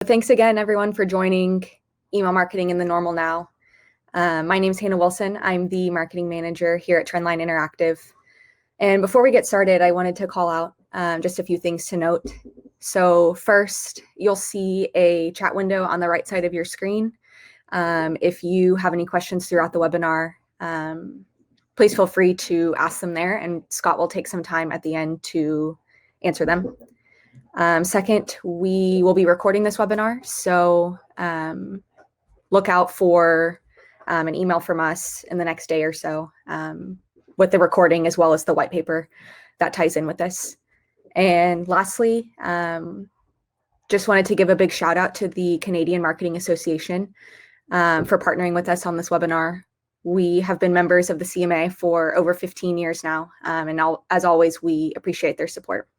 Thanks again, everyone, for joining Email Marketing in the NormalNow. My name is Hannah Wilson. I'm the marketing manager here at Trendline Interactive. And before we get started, I wanted to call out just a few things to note. So first, you'll see a chat window on the right side of your screen. If you have any questions throughout the webinar, please feel free to ask them there, and Scott will take some time at the end to answer them. Second, we will be recording this webinar, so look out for an email from us in the next day or so with the recording as well as the white paper that ties in with this. And lastly, just wanted to give a big shout out to the Canadian Marketing Association for partnering with us on this webinar. We have been members of the CMA for over 15 years now, and now, as always, we appreciate their support.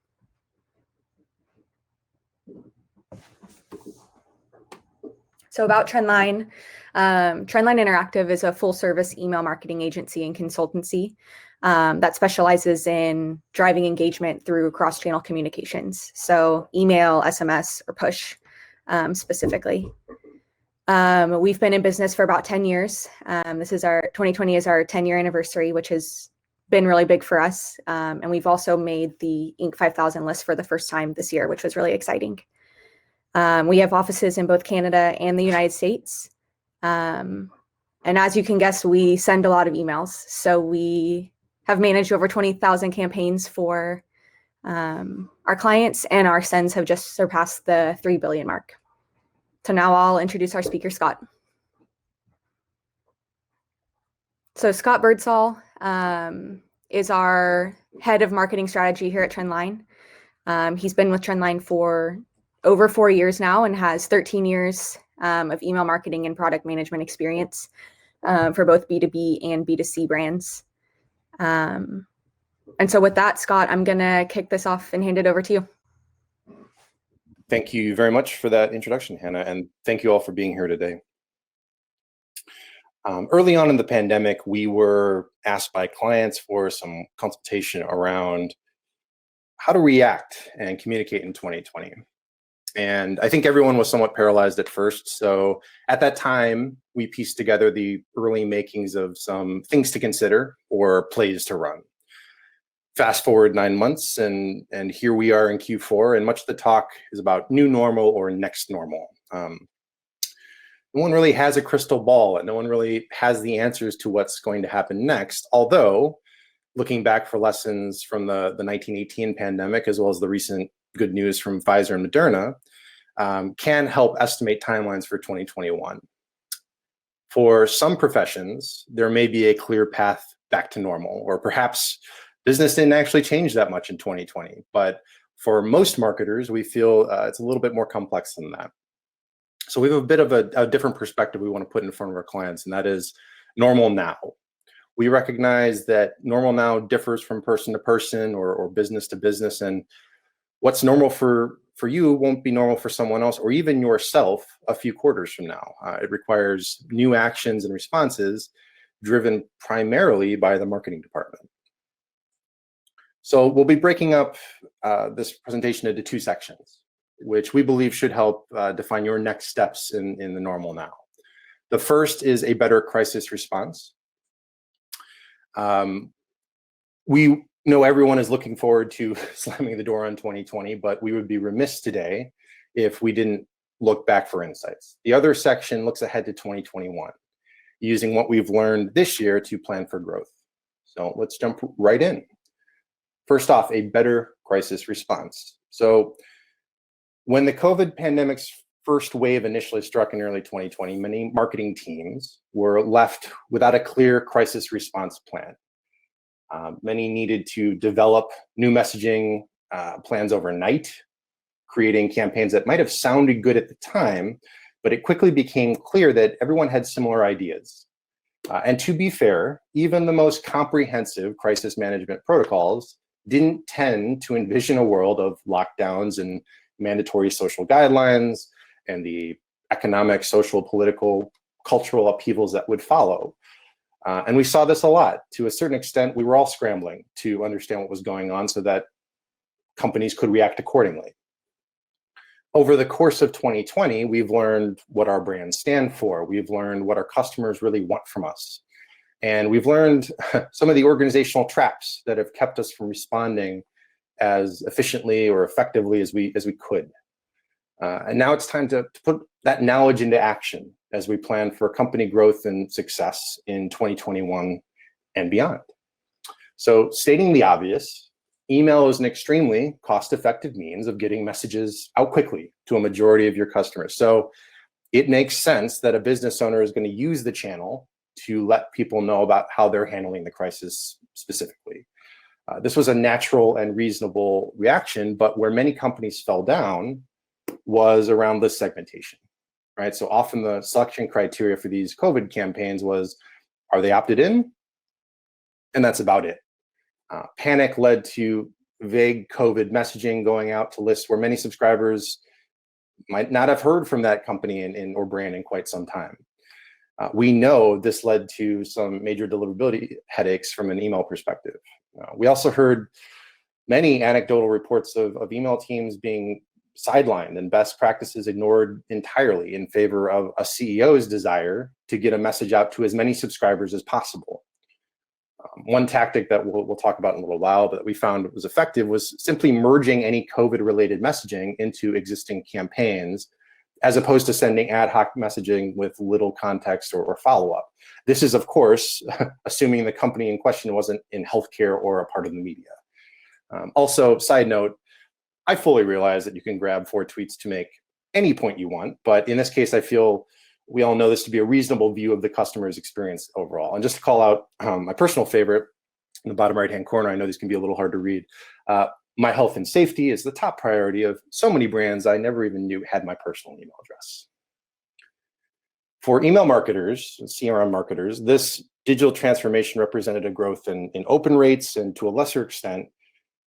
So about Trendline, Trendline Interactive is a full-service email marketing agency and consultancy that specializes in driving engagement through cross-channel communications. So email, SMS, or push specifically. We've been in business for about 10 years. This is 2020 is our 10-year anniversary, which has been really big for us. And we've also made the Inc. 5000 list for the first time this year, which was really exciting. We have offices in both Canada and the United States. And as you can guess, we send a lot of emails. So we have managed over 20,000 campaigns for our clients, and our sends have just surpassed the 3 billion mark. So now I'll introduce our speaker, Scott. So Scott Birdsall is our head of marketing strategy here at Trendline. He's been with Trendline for over 4 years now and has 13 years of email marketing and product management experience for both B2B and B2C brands. And so with that, Scott, I'm going to kick this off and hand it over to you. Thank you very much for that introduction, Hannah, and thank you all for being here today. Early on in the pandemic, we were asked by clients for some consultation around how to react and communicate in 2020. And I think everyone was somewhat paralyzed at first. So at that time, we pieced together the early makings of some things to consider or plays to run. Fast forward 9 months, and here we are in Q4, and much of the talk is about new normal or next normal. No one really has a crystal ball, and no one really has the answers to what's going to happen next, although looking back for lessons from the 1918 pandemic, as well as the recent good news from Pfizer and Moderna, can help estimate timelines for 2021. For some professions, there may be a clear path back to normal, or perhaps business didn't actually change that much in 2020. But for most marketers, we feel it's a little bit more complex than that. So we have a bit of a different perspective we want to put in front of our clients, and that is normal now. We recognize that normal now differs from person to person or business to business, and what's normal for you won't be normal for someone else or even yourself a few quarters from now. It requires new actions and responses driven primarily by the marketing department. So we'll be breaking up this presentation into 2 sections, which we believe should help define your next steps in the normal now. The first is a better crisis response. We know everyone is looking forward to slamming the door on 2020, but we would be remiss today if we didn't look back for insights. The other section looks ahead to 2021, using what we've learned this year to plan for growth. So let's jump right in. First off, a better crisis response. So when the COVID pandemic's first wave initially struck in early 2020, many marketing teams were left without a clear crisis response plan. Many needed to develop new messaging plans overnight, creating campaigns that might have sounded good at the time, but it quickly became clear that everyone had similar ideas. And to be fair, even the most comprehensive crisis management protocols didn't tend to envision a world of lockdowns and mandatory social guidelines and the economic, social, political, cultural upheavals that would follow. And we saw this a lot. To a certain extent, we were all scrambling to understand what was going on so that companies could react accordingly. Over the course of 2020, we've learned what our brands stand for. We've learned what our customers really want from us. And we've learned some of the organizational traps that have kept us from responding as efficiently or effectively as we could. And now it's time to put that knowledge into action as we plan for company growth and success in 2021 and beyond. So, stating the obvious, email is an extremely cost-effective means of getting messages out quickly to a majority of your customers. So it makes sense that a business owner is going to use the channel to let people know about how they're handling the crisis specifically. This was a natural and reasonable reaction, but where many companies fell down was around this segmentation, right? So often the selection criteria for these COVID campaigns was, are they opted in? And that's about it. Panic led to vague COVID messaging going out to lists where many subscribers might not have heard from that company or brand in quite some time. We know this led to some major deliverability headaches from an email perspective. We also heard many anecdotal reports of email teams being sidelined and best practices ignored entirely in favor of a CEO's desire to get a message out to as many subscribers as possible. One tactic that we'll talk about in a little while that we found was effective was simply merging any COVID-related messaging into existing campaigns, as opposed to sending ad hoc messaging with little context or follow-up. This is, of course, assuming the company in question wasn't in healthcare or a part of the media. Also, side note, I fully realize that you can grab 4 tweets to make any point you want, but in this case, I feel we all know this to be a reasonable view of the customer's experience overall. And just to call out my personal favorite, in the bottom right-hand corner, I know these can be a little hard to read. My health and safety is the top priority of so many brands I never even knew had my personal email address. For email marketers, CRM marketers, this digital transformation represented a growth in open rates and, to a lesser extent,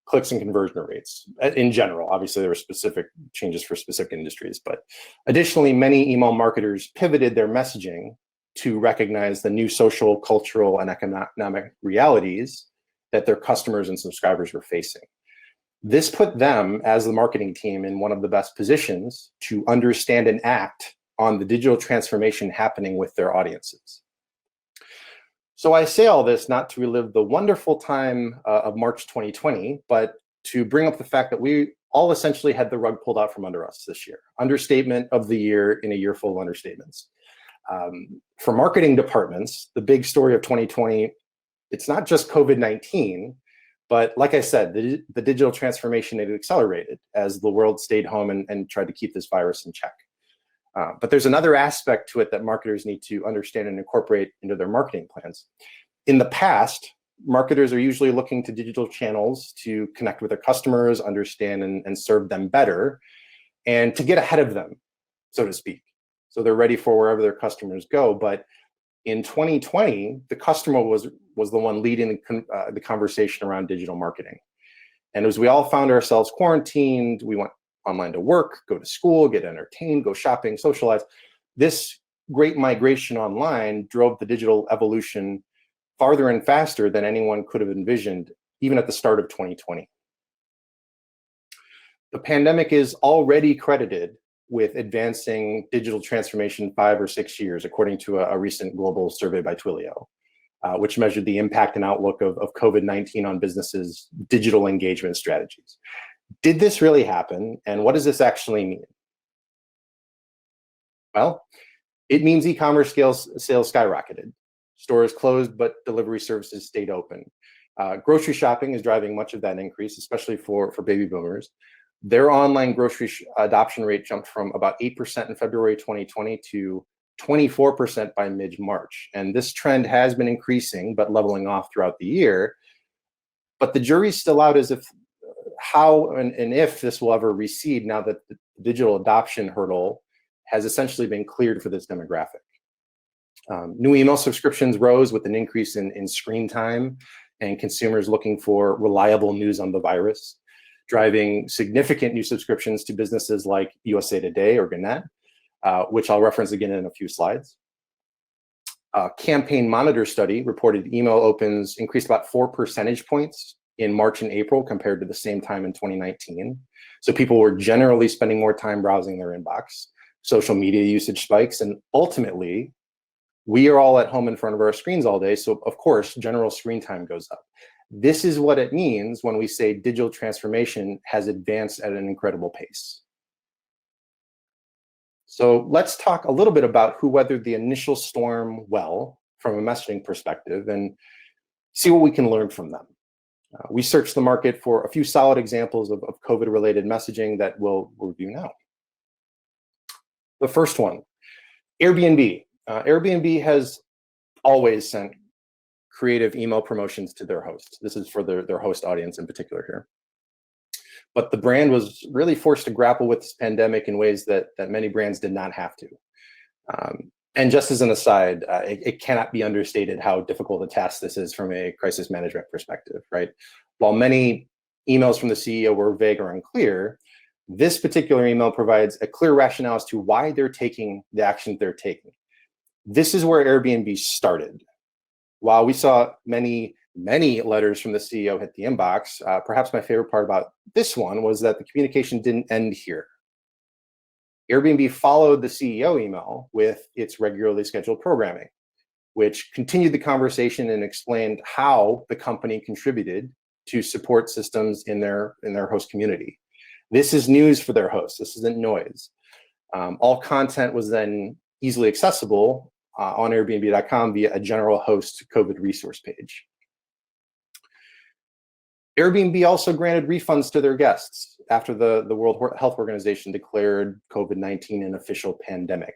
clicks and conversion rates in general. Obviously, there were specific changes for specific industries, but additionally, many email marketers pivoted their messaging to recognize the new social, cultural, and economic realities that their customers and subscribers were facing. This put them, as the marketing team, in one of the best positions to understand and act on the digital transformation happening with their audiences. So I say all this not to relive the wonderful time of March 2020, but to bring up the fact that we all essentially had the rug pulled out from under us this year. Understatement of the year in a year full of understatements. For marketing departments, the big story of 2020, it's not just COVID-19, but like I said, the digital transformation had accelerated as the world stayed home and tried to keep this virus in check. But there's another aspect to it that marketers need to understand and incorporate into their marketing plans. In the past, marketers are usually looking to digital channels to connect with their customers, understand and serve them better, and to get ahead of them, so to speak. So they're ready for wherever their customers go. But in 2020, the customer was the one leading the conversation around digital marketing. And as we all found ourselves quarantined, we went online to work, go to school, get entertained, go shopping, socialize. This great migration online drove the digital evolution farther and faster than anyone could have envisioned, even at the start of 2020. The pandemic is already credited with advancing digital transformation 5 or 6 years, according to a recent global survey by Twilio, which measured the impact and outlook of COVID-19 on businesses' digital engagement strategies. Did this really happen? And what does this actually mean? Well, it means e-commerce sales skyrocketed. Stores closed, but delivery services stayed open. Grocery shopping is driving much of that increase, especially for baby boomers. Their online grocery adoption rate jumped from about 8% in February 2020 to 24% by mid-March. And this trend has been increasing, but leveling off throughout the year. But the jury's still out as if how and if this will ever recede now that the digital adoption hurdle has essentially been cleared for this demographic. New email subscriptions rose with an increase in screen time and consumers looking for reliable news on the virus, driving significant new subscriptions to businesses like USA Today or Gannett, which I'll reference again in a few slides. Campaign Monitor study reported email opens increased about 4 percentage points in March and April compared to the same time in 2019. So people were generally spending more time browsing their inbox. Social media usage spikes, and ultimately, we are all at home in front of our screens all day. So of course, general screen time goes up. This is what it means when we say digital transformation has advanced at an incredible pace. So let's talk a little bit about who weathered the initial storm well from a messaging perspective and see what we can learn from them. We searched the market for a few solid examples of COVID-related messaging that we'll review now. The first one, Airbnb. Airbnb has always sent creative email promotions to their hosts. This is for their host audience in particular here. But the brand was really forced to grapple with this pandemic in ways that many brands did not have to. And just as an aside, it cannot be understated how difficult a task this is from a crisis management perspective, right? While many emails from the CEO were vague or unclear, this particular email provides a clear rationale as to why they're taking the actions they're taking. This is where Airbnb started. While we saw many letters from the CEO hit the inbox, perhaps my favorite part about this one was that the communication didn't end here. Airbnb followed the CEO email with its regularly scheduled programming, which continued the conversation and explained how the company contributed to support systems in their host community. This is news for their hosts. This isn't noise. All content was then easily accessible on Airbnb.com via a general host COVID resource page. Airbnb also granted refunds to their guests after the World Health Organization declared COVID-19 an official pandemic.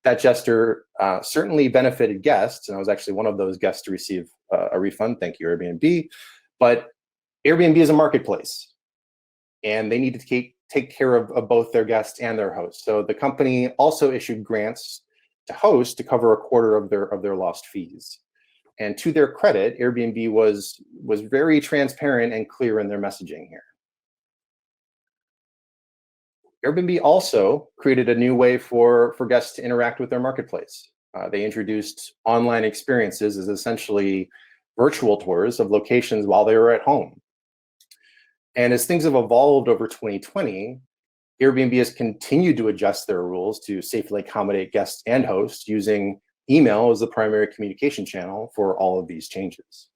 That gesture certainly benefited guests, and I was actually one of those guests to receive a refund. Thank you, Airbnb. But Airbnb is a marketplace, and they need to take care of both their guests and their hosts. So the company also issued grants to hosts to cover a quarter of their lost fees. And to their credit, Airbnb was very transparent and clear in their messaging here. Airbnb also created a new way for guests to interact with their marketplace. They introduced online experiences as essentially virtual tours of locations while they were at home. And as things have evolved over 2020, Airbnb has continued to adjust their rules to safely accommodate guests and hosts using email as the primary communication channel for all of these changes.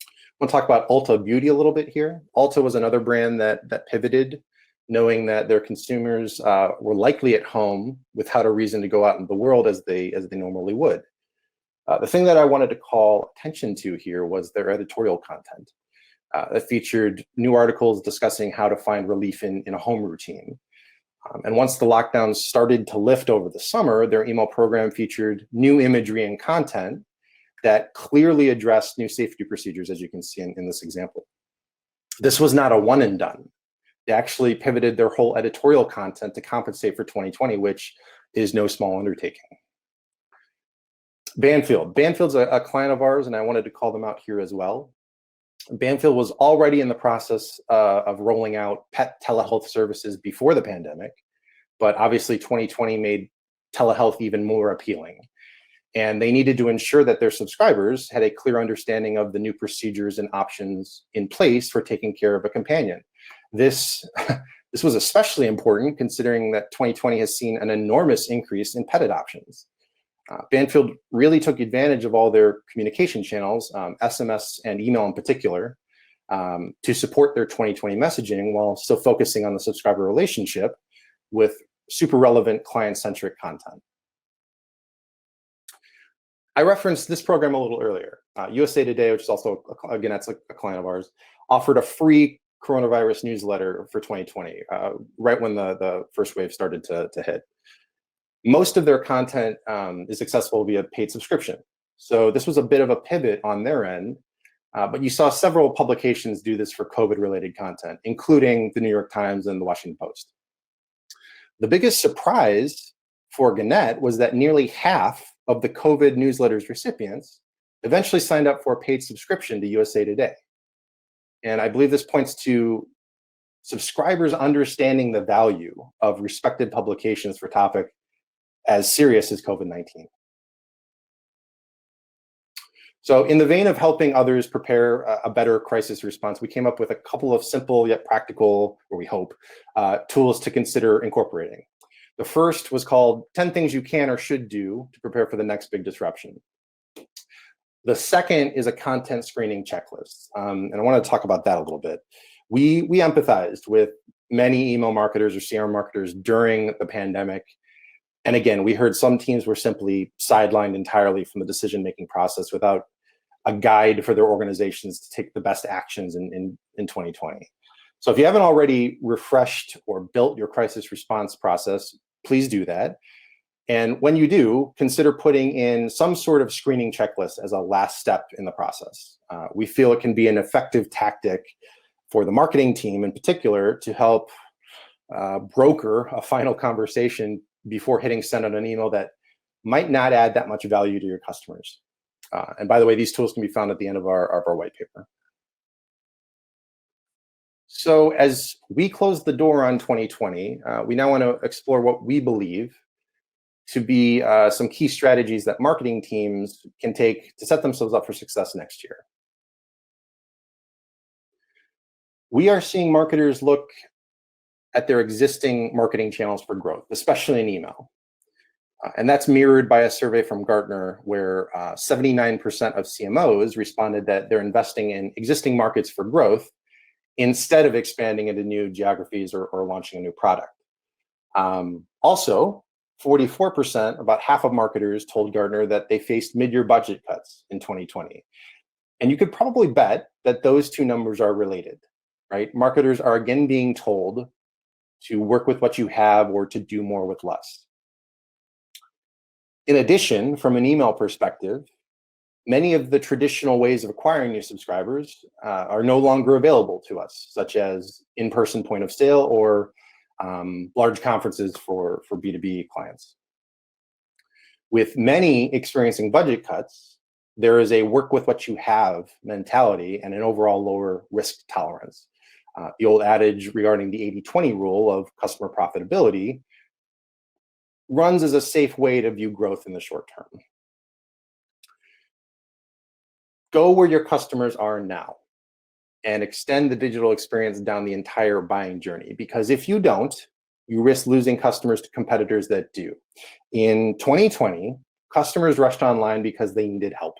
I want to talk about Ulta Beauty a little bit here. Ulta was another brand that pivoted, knowing that their consumers were likely at home without a reason to go out in the world as they normally would. The thing that I wanted to call attention to here was their editorial content. That featured new articles discussing how to find relief in a home routine. And once the lockdowns started to lift over the summer, their email program featured new imagery and content that clearly addressed new safety procedures, as you can see in this example. This was not a one and done. They actually pivoted their whole editorial content to compensate for 2020, which is no small undertaking. Banfield. Banfield's a client of ours, and I wanted to call them out here as well. Banfield was already in the process of rolling out pet telehealth services before the pandemic, but obviously 2020 made telehealth even more appealing. And they needed to ensure that their subscribers had a clear understanding of the new procedures and options in place for taking care of a companion. This was especially important considering that 2020 has seen an enormous increase in pet adoptions. Banfield really took advantage of all their communication channels, SMS and email in particular, to support their 2020 messaging while still focusing on the subscriber relationship with super relevant client-centric content. I referenced this program a little earlier. USA Today, which is also, again, that's a client of ours, offered a free coronavirus newsletter for 2020, right when the first wave started to hit. Most of their content is accessible via paid subscription. So this was a bit of a pivot on their end, but you saw several publications do this for COVID-related content, including the New York Times and the Washington Post. The biggest surprise for Gannett was that nearly half of the COVID newsletter's recipients eventually signed up for a paid subscription to USA Today. And I believe this points to subscribers understanding the value of respected publications for topic as serious as COVID-19. So in the vein of helping others prepare a better crisis response, we came up with a couple of simple yet practical, or we hope, tools to consider incorporating. The first was called 10 Things You Can or Should Do to Prepare for the Next Big Disruption. The second is a content screening checklist. And I want to talk about that a little bit. We empathized with many email marketers or CRM marketers during the pandemic. And again, we heard some teams were simply sidelined entirely from the decision-making process without a guide for their organizations to take the best actions in 2020. So if you haven't already refreshed or built your crisis response process, please do that. And when you do, consider putting in some sort of screening checklist as a last step in the process. We feel it can be an effective tactic for the marketing team in particular to help broker a final conversation before hitting send on an email that might not add that much value to your customers. And by the way, these tools can be found at the end of our white paper. So as we close the door on 2020, we now want to explore what we believe to be some key strategies that marketing teams can take to set themselves up for success next year. We are seeing marketers look at their existing marketing channels for growth, especially in email. And that's mirrored by a survey from Gartner where 79% of CMOs responded that they're investing in existing markets for growth instead of expanding into new geographies or launching a new product. Also, 44%, about half of marketers told Gartner that they faced mid-year budget cuts in 2020. And you could probably bet that those two numbers are related, right? Marketers are again being told to work with what you have or to do more with less. In addition, from an email perspective, many of the traditional ways of acquiring new subscribers are no longer available to us, such as in-person point of sale or large conferences for B2B clients. With many experiencing budget cuts, there is a work with what you have mentality and an overall lower risk tolerance. The old adage regarding the 80-20 rule of customer profitability runs as a safe way to view growth in the short term. Go where your customers are now and extend the digital experience down the entire buying journey, because if you don't, you risk losing customers to competitors that do. In 2020, customers rushed online because they needed help.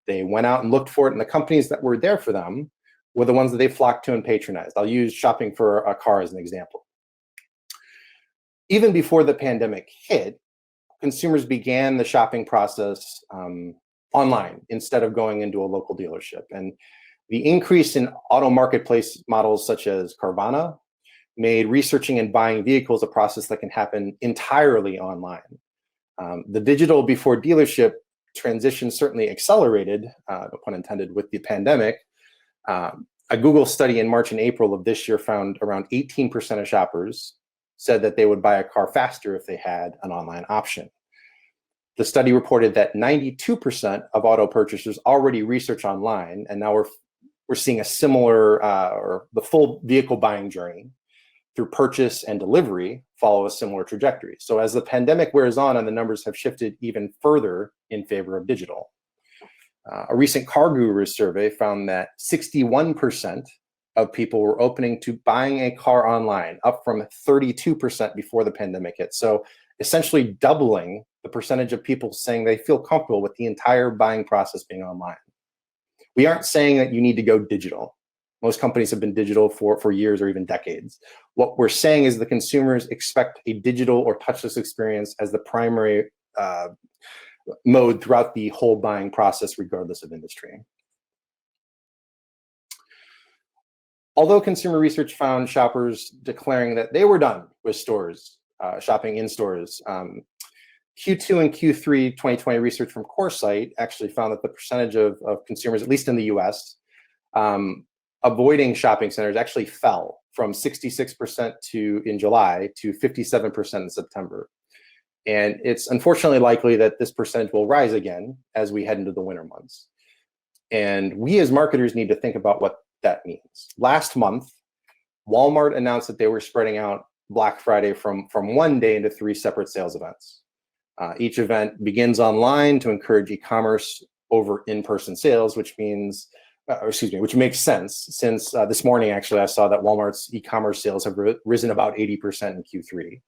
They went out and looked for it, and the companies that were there for them were the ones that they flocked to and patronized. I'll use shopping for a car as an example. Even before the pandemic hit, consumers began the shopping process online instead of going into a local dealership. And the increase in auto marketplace models such as Carvana made researching and buying vehicles a process that can happen entirely online. The digital before dealership transition certainly accelerated, no pun intended, with the pandemic. A Google study in March and April of this year found around 18% of shoppers said that they would buy a car faster if they had an online option. The study reported that 92% of auto purchasers already research online, and now we're seeing a similar, or the full vehicle buying journey through purchase and delivery follow a similar trajectory. So as the pandemic wears on and the numbers have shifted even further in favor of digital. A recent Car Guru survey found that 61% of people were opening to buying a car online, up from 32% before the pandemic hit. So essentially doubling the percentage of people saying they feel comfortable with the entire buying process being online. We aren't saying that you need to go digital. Most companies have been digital for years or even decades. What we're saying is the consumers expect a digital or touchless experience as the primary mode throughout the whole buying process, regardless of industry. Although consumer research found shoppers declaring that they were done with stores, shopping in stores, Q2 and Q3 2020 research from CoreSite actually found that the percentage of consumers, at least in the US, avoiding shopping centers actually fell from 66% in July to 57% in September. And it's unfortunately likely that this percentage will rise again as we head into the winter months. And we as marketers need to think about what that means. Last month, Walmart announced that they were spreading out Black Friday from one day into 3 separate sales events. Each event begins online to encourage e-commerce over in-person sales, which means, which makes sense since this morning, actually, I saw that Walmart's e-commerce sales have risen about 80% in Q3.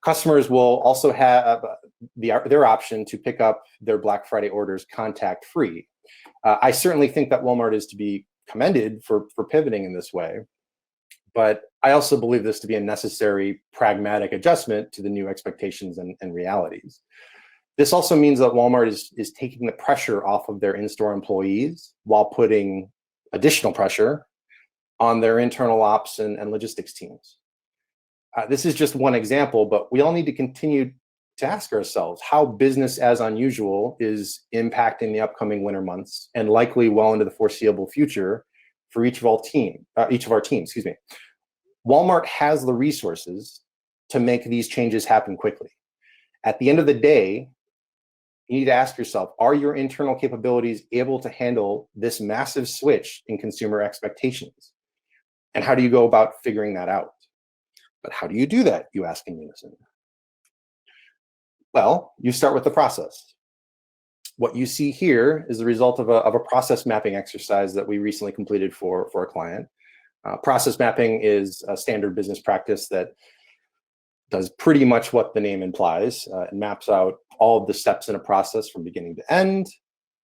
Customers will also have their option to pick up their Black Friday orders contact-free. I certainly think that Walmart is to be commended for pivoting in this way, but I also believe this to be a necessary pragmatic adjustment to the new expectations and realities. This also means that Walmart is taking the pressure off of their in-store employees while putting additional pressure on their internal ops and logistics teams. This is just one example, but we all need to continue to ask ourselves how business as unusual is impacting the upcoming winter months and likely well into the foreseeable future for each of our teams. Walmart has the resources to make these changes happen quickly. At the end of the day, you need to ask yourself, are your internal capabilities able to handle this massive switch in consumer expectations? And how do you go about figuring that out? But how do you do that, you ask in unison? Well, you start with the process. What you see here is the result of a process mapping exercise that we recently completed for a client. Process mapping is a standard business practice that does pretty much what the name implies. It maps out all of the steps in a process from beginning to end,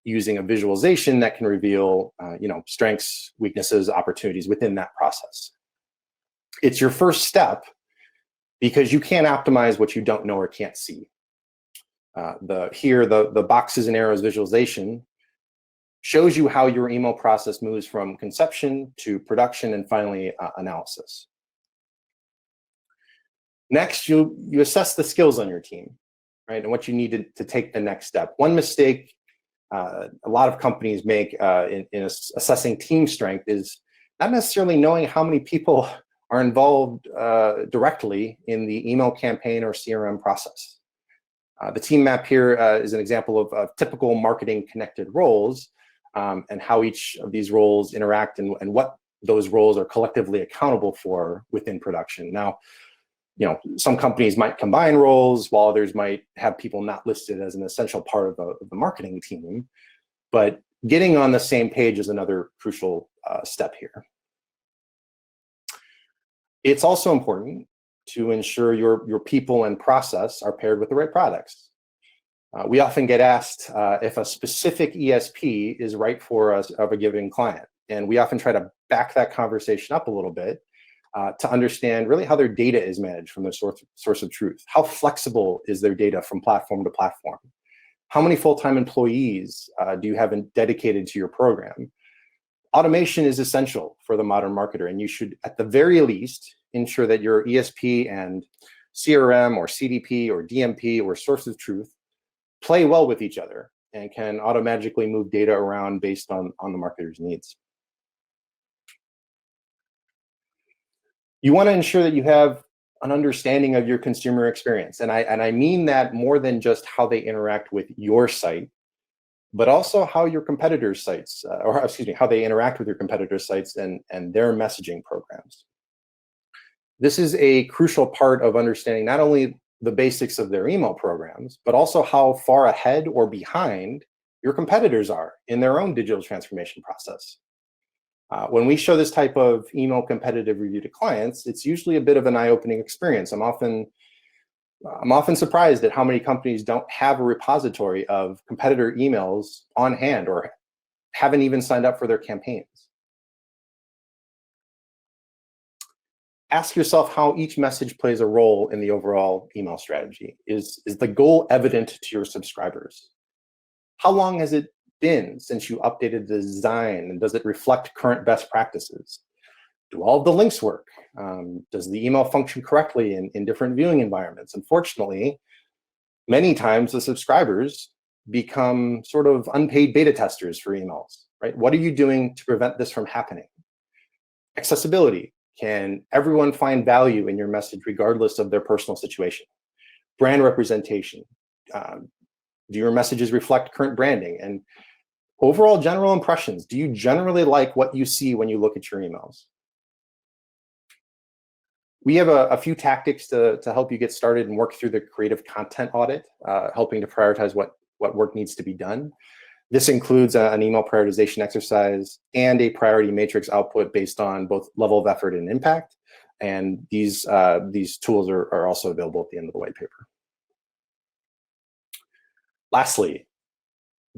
using a visualization that can reveal strengths, weaknesses, opportunities within that process. It's your first step because you can't optimize what you don't know or can't see. The boxes and arrows visualization shows you how your email process moves from conception to production and finally analysis. Next, you assess the skills on your team, right, and what you need to take the next step. One mistake a lot of companies make in assessing team strength is not necessarily knowing how many people are involved directly in the email campaign or CRM process. The team map here is an example of typical marketing connected roles and how each of these roles interact and what those roles are collectively accountable for within production. Now, some companies might combine roles while others might have people not listed as an essential part of the marketing team, but getting on the same page is another crucial step here. It's also important to ensure your people and process are paired with the right products. We often get asked if a specific ESP is right for us of a given client, and we often try to back that conversation up a little bit to understand really how their data is managed from the source of truth. How flexible is their data from platform to platform? How many full-time employees do you have dedicated to your program? Automation is essential for the modern marketer, and you should, at the very least, ensure that your ESP and CRM or CDP or DMP or source of truth play well with each other and can automatically move data around based on the marketer's needs. You want to ensure that you have an understanding of your consumer experience. And I mean that more than just how they interact with your site, but also how your competitors' sites, how they interact with your competitors' sites and their messaging programs. This is a crucial part of understanding not only the basics of their email programs, but also how far ahead or behind your competitors are in their own digital transformation process. When we show this type of email competitive review to clients, it's usually a bit of an eye-opening experience. I'm often surprised at how many companies don't have a repository of competitor emails on hand or haven't even signed up for their campaigns. Ask yourself how each message plays a role in the overall email strategy. Is the goal evident to your subscribers? How long has it been since you updated the design, and does it reflect current best practices? Do all of the links work? Does the email function correctly in different viewing environments? Unfortunately, many times the subscribers become sort of unpaid beta testers for emails, right? What are you doing to prevent this from happening? Accessibility. Can everyone find value in your message regardless of their personal situation? Brand representation. Do your messages reflect current branding? And overall general impressions. Do you generally like what you see when you look at your emails? We have a few tactics to help you get started and work through the creative content audit, helping to prioritize what work needs to be done. This includes an email prioritization exercise and a priority matrix output based on both level of effort and impact. And these tools are also available at the end of the white paper. Lastly,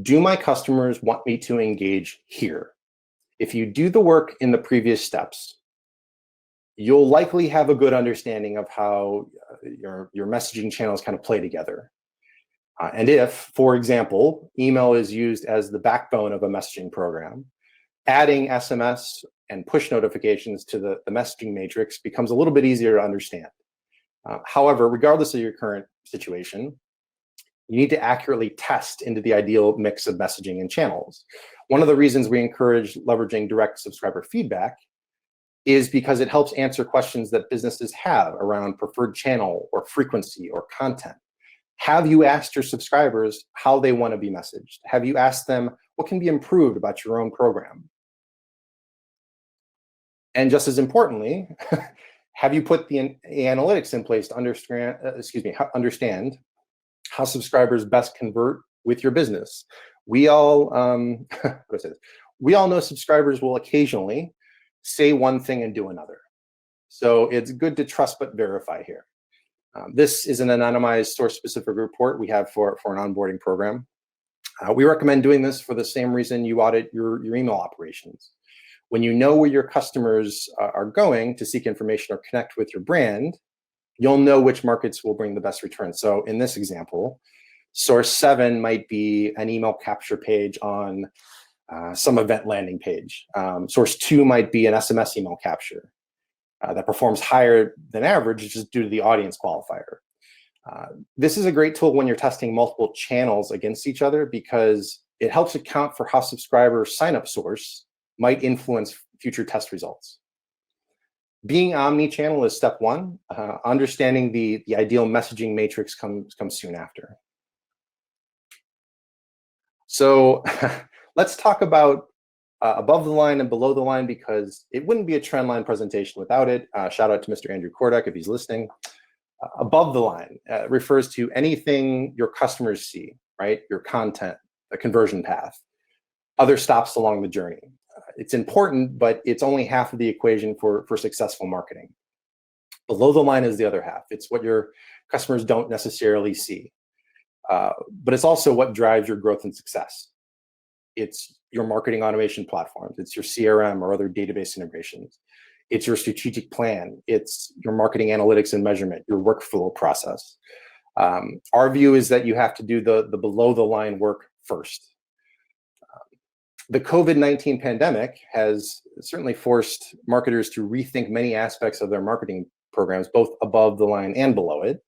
do my customers want me to engage here? If you do the work in the previous steps, you'll likely have a good understanding of how your messaging channels kind of play together. And if, for example, email is used as the backbone of a messaging program, adding SMS and push notifications to the messaging matrix becomes a little bit easier to understand. However, regardless of your current situation, you need to accurately test into the ideal mix of messaging and channels. One of the reasons we encourage leveraging direct subscriber feedback is because it helps answer questions that businesses have around preferred channel or frequency or content. Have you asked your subscribers how they want to be messaged? Have you asked them what can be improved about your own program? And just as importantly, have you put the analytics in place to understand how subscribers best convert with your business? We all we all know subscribers will occasionally say one thing and do another. So it's good to trust but verify here. This is an anonymized source-specific report we have for an onboarding program. We recommend doing this for the same reason you audit your email operations. When you know where your customers are going to seek information or connect with your brand, you'll know which markets will bring the best return. So in this example, source 7 might be an email capture page on some event landing page. Source 2 might be an SMS email capture that performs higher than average just due to the audience qualifier. This is a great tool when you're testing multiple channels against each other because it helps account for how subscriber sign-up source might influence future test results. Being omni-channel is step one. Understanding the ideal messaging matrix comes soon after. So let's talk about above the line and below the line, because it wouldn't be a Trendline presentation without it. Shout out to Mr. Andrew Kordak if he's listening. Above the line refers to anything your customers see, right? Your content, a conversion path, other stops along the journey. It's important, but it's only half of the equation for successful marketing. Below the line is the other half. It's what your customers don't necessarily see, but it's also what drives your growth and success. It's your marketing automation platforms. It's your CRM or other database integrations. It's your strategic plan. It's your marketing analytics and measurement, your workflow process. Our view is that you have to do the below the line work first. The COVID-19 pandemic has certainly forced marketers to rethink many aspects of their marketing programs, both above the line and below it.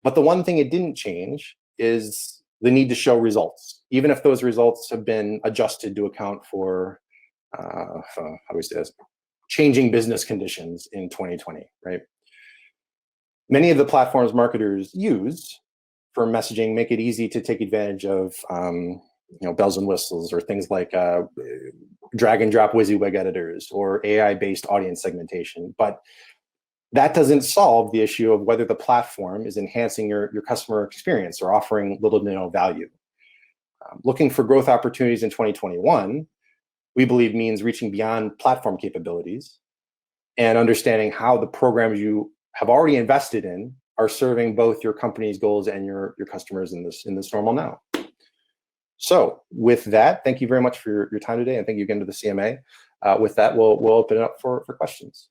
But the one thing it didn't change is the need to show results, even if those results have been adjusted to account for, how do we say this, changing business conditions in 2020, right? Many of the platforms marketers use for messaging make it easy to take advantage of bells and whistles, or things like drag and drop WYSIWYG editors or AI-based audience segmentation. But that doesn't solve the issue of whether the platform is enhancing your customer experience or offering little to no value. Looking for growth opportunities in 2021, we believe means reaching beyond platform capabilities and understanding how the programs you have already invested in are serving both your company's goals and your customers in this NormalNow. So with that, thank you very much for your time today, and thank you again to the CMA. With that, we'll open it up for questions.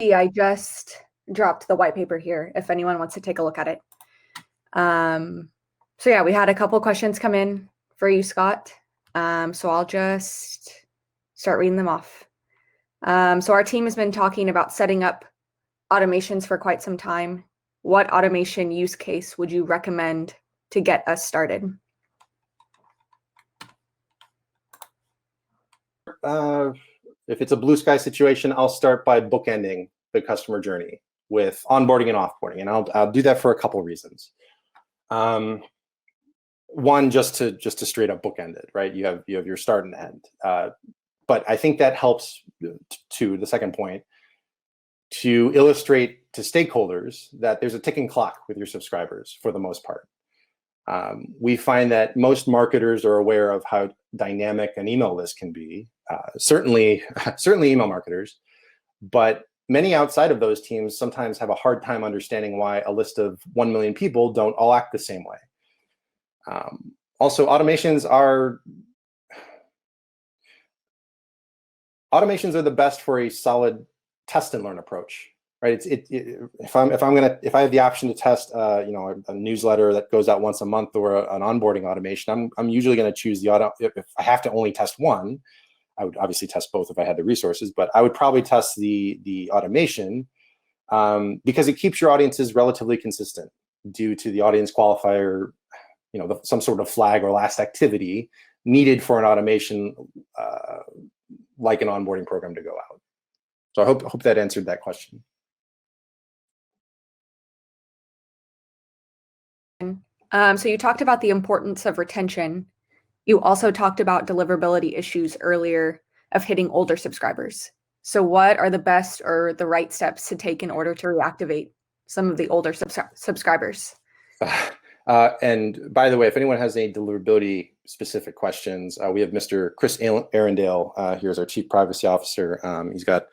I just dropped the white paper here if anyone wants to take a look at it. So yeah, we had a couple questions come in for you, Scott. So I'll just start reading them off. So our team has been talking about setting up automations for quite some time. What automation use case would you recommend to get us started? If it's a blue sky situation, I'll start by bookending the customer journey with onboarding and offboarding, and I'll do that for a couple of reasons. One, just to straight up bookend it, right? You have your start and end, but I think that helps to the second point, to illustrate stakeholders that there's a ticking clock with your subscribers for the most part. We find that most marketers are aware of how dynamic an email list can be, certainly email marketers, but many outside of those teams sometimes have a hard time understanding why a list of 1 million people don't all act the same way. Also, automations are the best for a solid test and learn approach, right? If I have the option to test, a newsletter that goes out once a month or an onboarding automation, I'm usually going to choose the auto. If I have to only test one, I would obviously test both if I had the resources, but I would probably test the automation because it keeps your audiences relatively consistent due to the audience qualifier, some sort of flag or last activity needed for an automation like an onboarding program to go out. So I hope that answered that question. So you talked about the importance of retention. You also talked about deliverability issues earlier of hitting older subscribers. So what are the best or the right steps to take in order to reactivate some of the older subscribers? And by the way, if anyone has any deliverability specific questions, we have Mr. Chris Arundale here as our Chief Privacy Officer. He's got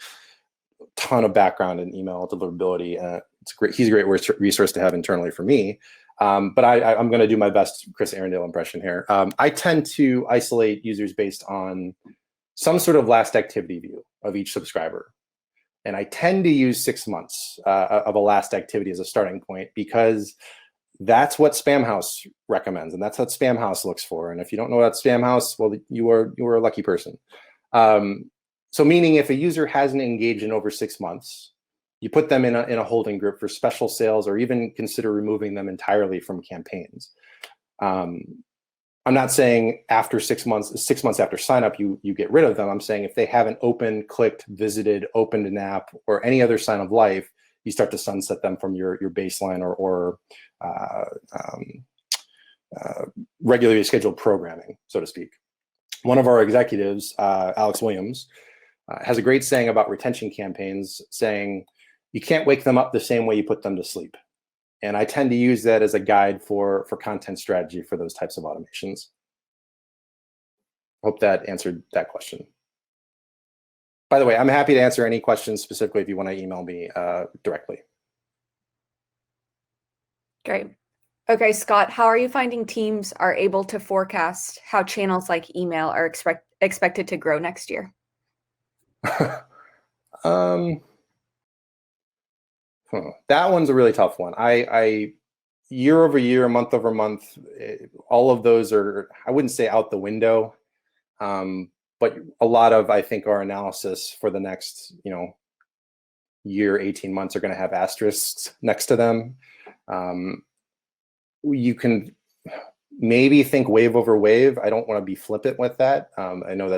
a ton of background in email deliverability. He's a great resource to have internally for me. But I'm going to do my best Chris Arundale impression here. I tend to isolate users based on some sort of last activity view of each subscriber. And I tend to use 6 months of a last activity as a starting point because that's what Spamhaus recommends, and that's what Spamhaus looks for. And if you don't know about Spamhaus, well, you are a lucky person. So meaning if a user hasn't engaged in over 6 months, you put them in a holding group for special sales, or even consider removing them entirely from campaigns. I'm not saying after 6 months after sign up, you get rid of them. I'm saying if they haven't opened, clicked, visited, opened an app, or any other sign of life, you start to sunset them from your baseline or regularly scheduled programming, so to speak. One of our executives, Alex Williams, has a great saying about retention campaigns, saying you can't wake them up the same way you put them to sleep. And I tend to use that as a guide for content strategy for those types of automations. Hope that answered that question. By the way, I'm happy to answer any questions specifically if you want to email me directly. Great. Okay, Scott, how are you finding teams are able to forecast how channels like email are expected to grow next year? That one's a really tough one. I year over year, month over month, all of those are, I wouldn't say out the window, but a lot of, I think, our analysis for the next, year, 18 months are going to have asterisks next to them. You can maybe think wave over wave. I don't want to be flippant with that. I know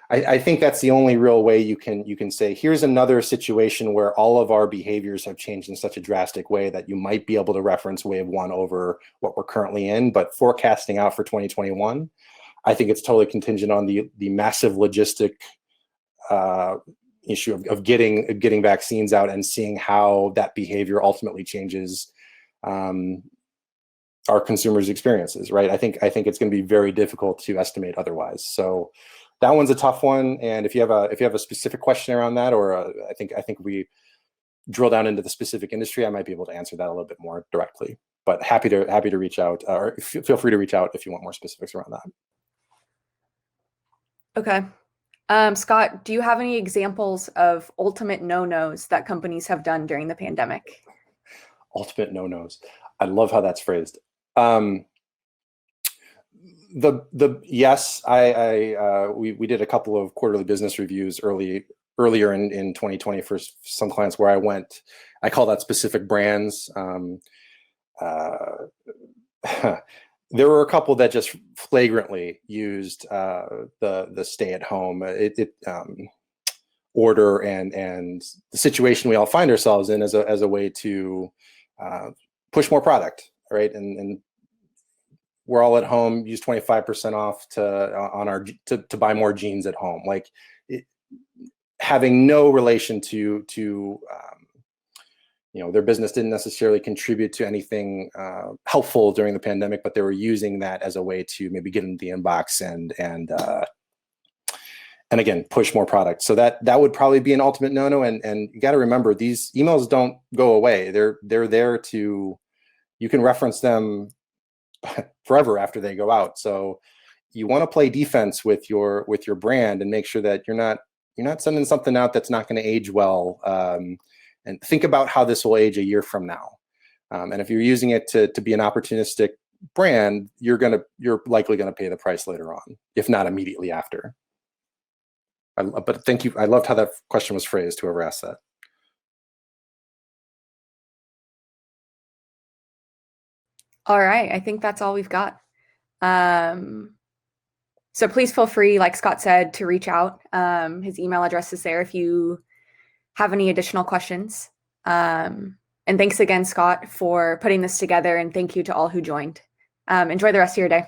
I think that's the only real way you can say, here's another situation where all of our behaviors have changed in such a drastic way that you might be able to reference wave one over what we're currently in. But forecasting out for 2021, I think it's totally contingent on the massive logistic issue of getting vaccines out and seeing how that behavior ultimately changes our consumers' experiences, right? I think it's going to be very difficult to estimate otherwise. So that one's a tough one. And if you have a specific question around that, or I think we drill down into the specific industry, I might be able to answer that a little bit more directly. But happy to reach out, or feel free to reach out if you want more specifics around that. Okay. Scott, do you have any examples of ultimate no-nos that companies have done during the pandemic? Ultimate no-nos. I love how that's phrased. Yes, we did a couple of quarterly business reviews earlier in 2020 for some clients where I call that specific brands. There were a couple that just flagrantly used the stay at home order and the situation we all find ourselves in as a way to push more product, right? And we're all at home, use 25% off to buy more jeans at home. Like having no relation to their business didn't necessarily contribute to anything helpful during the pandemic, but they were using that as a way to maybe get into the inbox and again, push more products. So that would probably be an ultimate no-no. And you got to remember, these emails don't go away. They're there to, you can reference them forever after they go out. So you want to play defense with your brand and make sure that you're not sending something out that's not going to age well. And think about how this will age a year from now. And if you're using it to be an opportunistic brand, you're likely going to pay the price later on, if not immediately after. But thank you. I loved how that question was phrased, whoever asked that. All right, I think that's all we've got. So please feel free, like Scott said, to reach out. His email address is there if you have any additional questions. And thanks again, Scott, for putting this together, and thank you to all who joined. Enjoy the rest of your day.